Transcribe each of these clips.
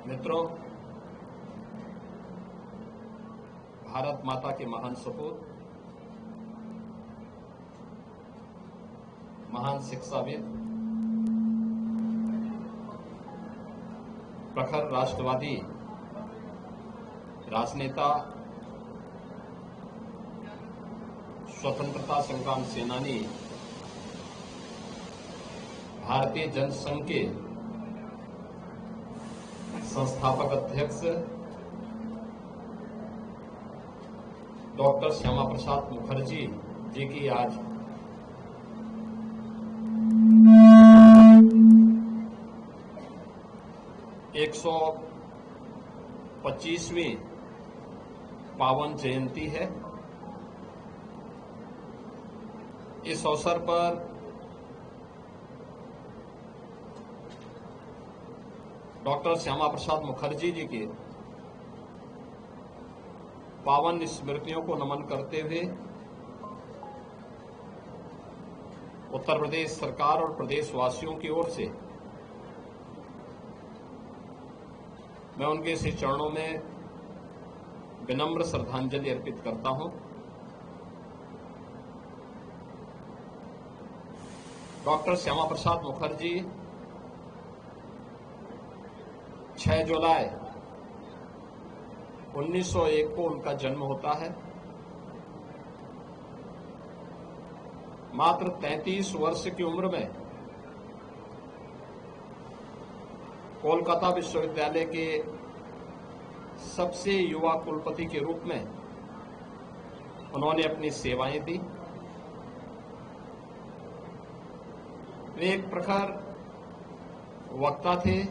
मित्रों, भारत माता के महान सपूत, महान शिक्षाविद, प्रखर राष्ट्रवादी राजनेता, स्वतंत्रता संग्राम सेनानी, भारतीय जनसंघ के संस्थापक अध्यक्ष डॉक्टर श्यामा प्रसाद मुखर्जी जी की आज 125वीं पावन जयंती है। इस अवसर पर डॉक्टर श्यामा प्रसाद मुखर्जी जी की पावन स्मृतियों को नमन करते हुए उत्तर प्रदेश सरकार और प्रदेशवासियों की ओर से मैं उनके श्री चरणों में विनम्र श्रद्धांजलि अर्पित करता हूं। डॉक्टर श्यामा प्रसाद मुखर्जी 6 जुलाई 1901 को उनका जन्म होता है। मात्र 33 वर्ष की उम्र में कोलकाता विश्वविद्यालय के सबसे युवा कुलपति के रूप में उन्होंने अपनी सेवाएं दी। वे एक प्रखर वक्ता थे,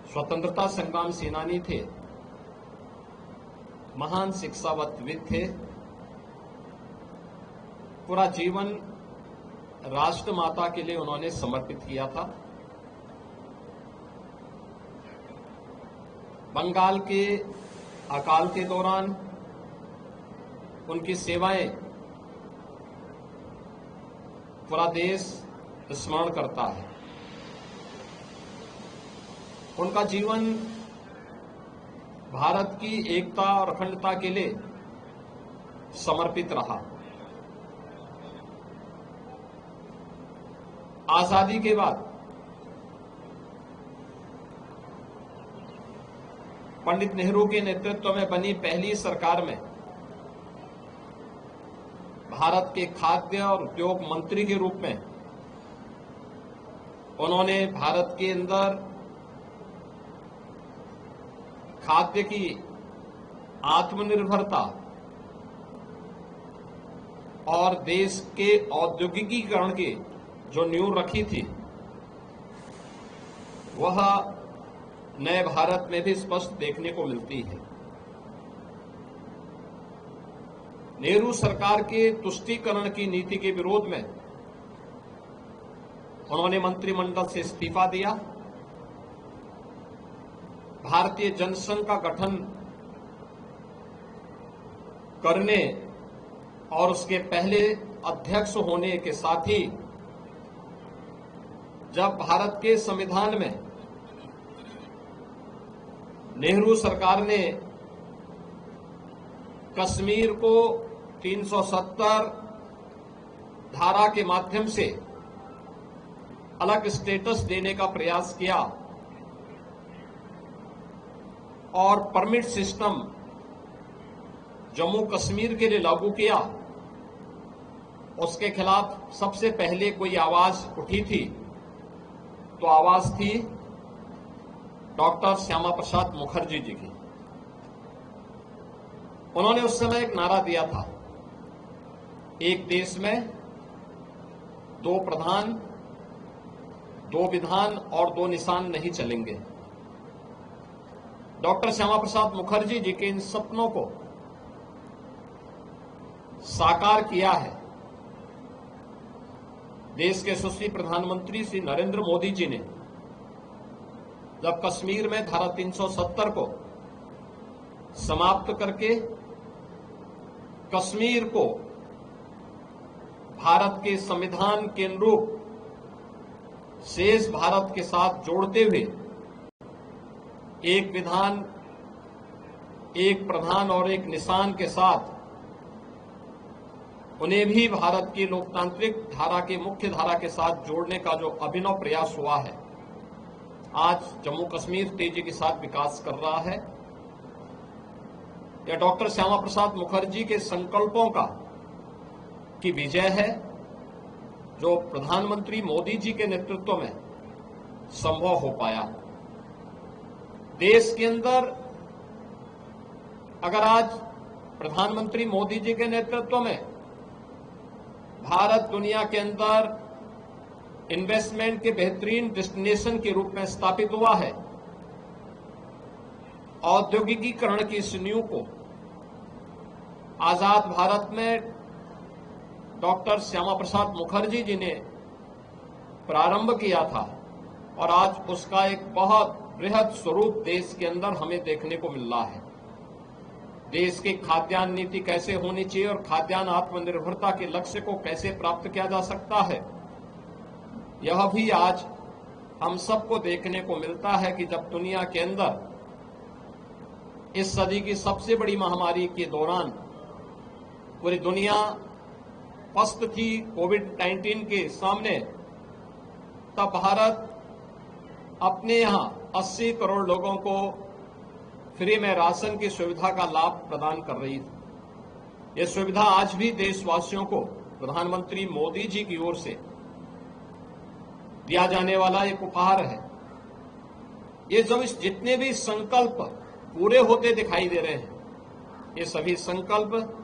स्वतंत्रता संग्राम सेनानी थे, महान शिक्षाविद थे। पूरा जीवन राष्ट्र माता के लिए उन्होंने समर्पित किया था। बंगाल के अकाल के दौरान उनकी सेवाएं पूरा देश स्मरण करता है। उनका जीवन भारत की एकता और अखंडता के लिए समर्पित रहा। आजादी के बाद पंडित नेहरू के नेतृत्व में बनी पहली सरकार में भारत के खाद्य और उद्योग मंत्री के रूप में उन्होंने भारत के अंदर खाद्य की आत्मनिर्भरता और देश के औद्योगिकीकरण की जो नींव रखी थी, वह नए भारत में भी स्पष्ट देखने को मिलती है। नेहरू सरकार के तुष्टीकरण की नीति के विरोध में उन्होंने मंत्रिमंडल से इस्तीफा दिया। भारतीय जनसंघ का गठन करने और उसके पहले अध्यक्ष होने के साथ ही जब भारत के संविधान में नेहरू सरकार ने कश्मीर को 370 धारा के माध्यम से अलग स्टेटस देने का प्रयास किया और परमिट सिस्टम जम्मू कश्मीर के लिए लागू किया, उसके खिलाफ सबसे पहले कोई आवाज उठी थी तो आवाज थी डॉक्टर श्यामा प्रसाद मुखर्जी जी की। उन्होंने उस समय एक नारा दिया था, एक देश में 2 प्रधान, 2 विधान और 2 निशान नहीं चलेंगे। डॉक्टर श्यामा प्रसाद मुखर्जी जी के इन सपनों को साकार किया है देश के यशस्वी प्रधानमंत्री श्री नरेंद्र मोदी जी ने, जब कश्मीर में धारा 370 को समाप्त करके कश्मीर को भारत के संविधान के अनुरूप शेष भारत के साथ जोड़ते हुए एक विधान, एक प्रधान और एक निशान के साथ उन्हें भी भारत की लोकतांत्रिक धारा के मुख्य धारा के साथ जोड़ने का जो अभिनव प्रयास हुआ है, आज जम्मू कश्मीर तेजी के साथ विकास कर रहा है। यह डॉक्टर श्यामा प्रसाद मुखर्जी के संकल्पों की विजय है, जो प्रधानमंत्री मोदी जी के नेतृत्व में संभव हो पाया। देश के अंदर अगर आज प्रधानमंत्री मोदी जी के नेतृत्व में भारत दुनिया के अंदर इन्वेस्टमेंट के बेहतरीन डेस्टिनेशन के रूप में स्थापित हुआ है, औद्योगिकीकरण की इस नींव को आजाद भारत में डॉक्टर श्यामा प्रसाद मुखर्जी जी ने प्रारंभ किया था और आज उसका एक बहुत बृहद स्वरूप देश के अंदर हमें देखने को मिल रहा है। देश की खाद्यान्न नीति कैसे होनी चाहिए और खाद्यान्न आत्मनिर्भरता के लक्ष्य को कैसे प्राप्त किया जा सकता है, यह भी आज हम सबको देखने को मिलता है कि जब दुनिया के अंदर इस सदी की सबसे बड़ी महामारी के दौरान पूरी दुनिया पस्त थी कोविड-19 के सामने, तब भारत अपने यहां 80 करोड़ लोगों को फ्री में राशन की सुविधा का लाभ प्रदान कर रही थी। यह सुविधा आज भी देशवासियों को प्रधानमंत्री मोदी जी की ओर से दिया जाने वाला एक उपहार है। ये जब जितने भी संकल्प पूरे होते दिखाई दे रहे हैं, ये सभी संकल्प